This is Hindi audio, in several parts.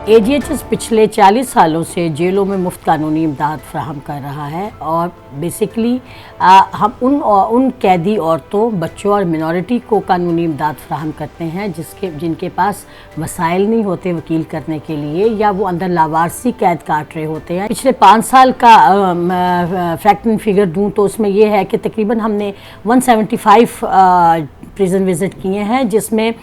AGHS पिछले 40 सालों से जेलों में मुफ्त कानूनी इमदाद फ्राहम कर रहा है और बेसिकली हम उन कैदी औरतों, बच्चों और मिनॉरिटी को कानूनी इमदाद फ्राहम करते हैं जिनके पास वसाइल नहीं होते वकील करने के लिए, या वो अंदर लावारसी कैद काट रहे होते हैं। पिछले 5 साल का फैक्ट एंड फिगर दूँ तो उसमें ये है कि तकरीबन हमने 175 प्रिजन विज़िट किए हैं, जिसमें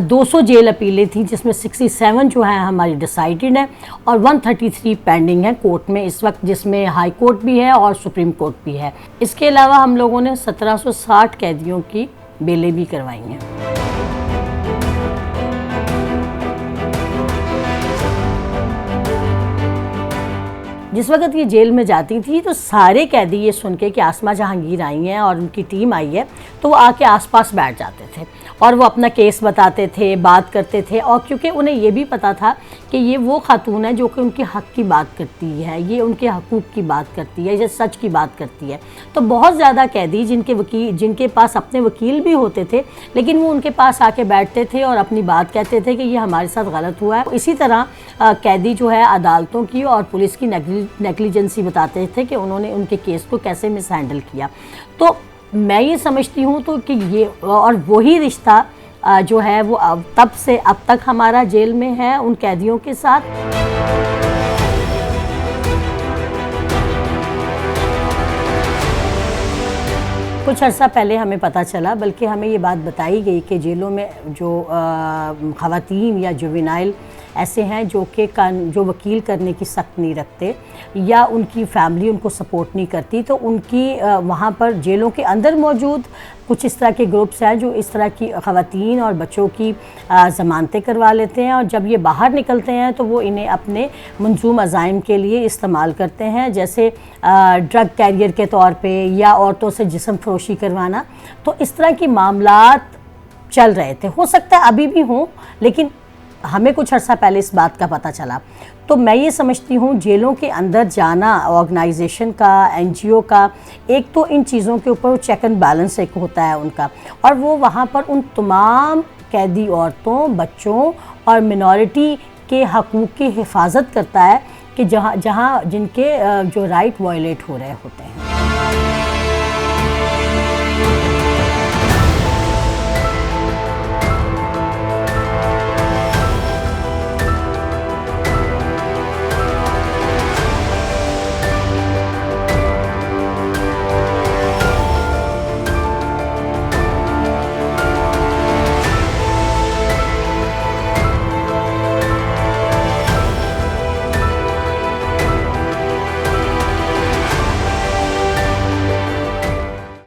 200 जेल अपीलें थी, जिसमें 67 जो है हमारी डिसाइडेड है और 133 पेंडिंग है कोर्ट में इस वक्त, जिसमें हाई कोर्ट भी है और सुप्रीम कोर्ट भी है। इसके अलावा हम लोगों ने 1760 कैदियों की बेलें भी करवाई हैं। जिस वक्त ये जेल में जाती थी तो सारे कैदी ये सुन के कि आसमा जहांगीर आई हैं और उनकी टीम आई है, तो वो आके आसपास बैठ जाते थे और वो अपना केस बताते थे, बात करते थे। और क्योंकि उन्हें ये भी पता था कि ये वो खातून है जो कि उनके हक़ की बात करती है, ये उनके हकूक़ की बात करती है, ये सच की बात करती है। तो बहुत ज़्यादा कैदी जिनके पास अपने वकील भी होते थे, लेकिन वो उनके पास आके बैठते थे और अपनी बात कहते थे कि ये हमारे साथ गलत हुआ है। इसी तरह कैदी जो है अदालतों की और पुलिस की नेग्लिजेंसी बताते थे कि उन्होंने उनके केस को कैसे मिस हैंडल किया। तो मैं ये समझती हूँ तो कि ये और वही रिश्ता जो है वो तब से अब तक हमारा जेल में है उन कैदियों के साथ। कुछ अर्सा पहले हमें पता चला, बल्कि हमें ये बात बताई गई कि जेलों में जो ख़वातीन या जुवेनाइल ऐसे हैं जो वकील करने की सख्त नहीं रखते या उनकी फैमिली उनको सपोर्ट नहीं करती, तो उनकी वहाँ पर जेलों के अंदर मौजूद कुछ इस तरह के ग्रुप्स हैं जो इस तरह की ख़वातीन और बच्चों की ज़मानतें करवा लेते हैं और जब ये बाहर निकलते हैं तो वो इन्हें अपने मंजूम अज़ाइम के लिए इस्तेमाल करते हैं, जैसे ड्रग कैरियर के तौर पे या औरतों से जिस्म फरोशी करवाना। तो इस तरह के मामलात चल रहे थे, हो सकता है अभी भी हों, लेकिन हमें कुछ अर्सा पहले इस बात का पता चला। तो मैं ये समझती हूँ जेलों के अंदर जाना ऑर्गेनाइजेशन का, NGO का, एक तो इन चीज़ों के ऊपर चेक एंड बैलेंस एक होता है उनका, और वो वहाँ पर उन तमाम कैदी औरतों, बच्चों और मिनॉरिटी के हकूक़ की हिफाजत करता है कि जिनके जो राइट वायलेट हो रहे होते हैं।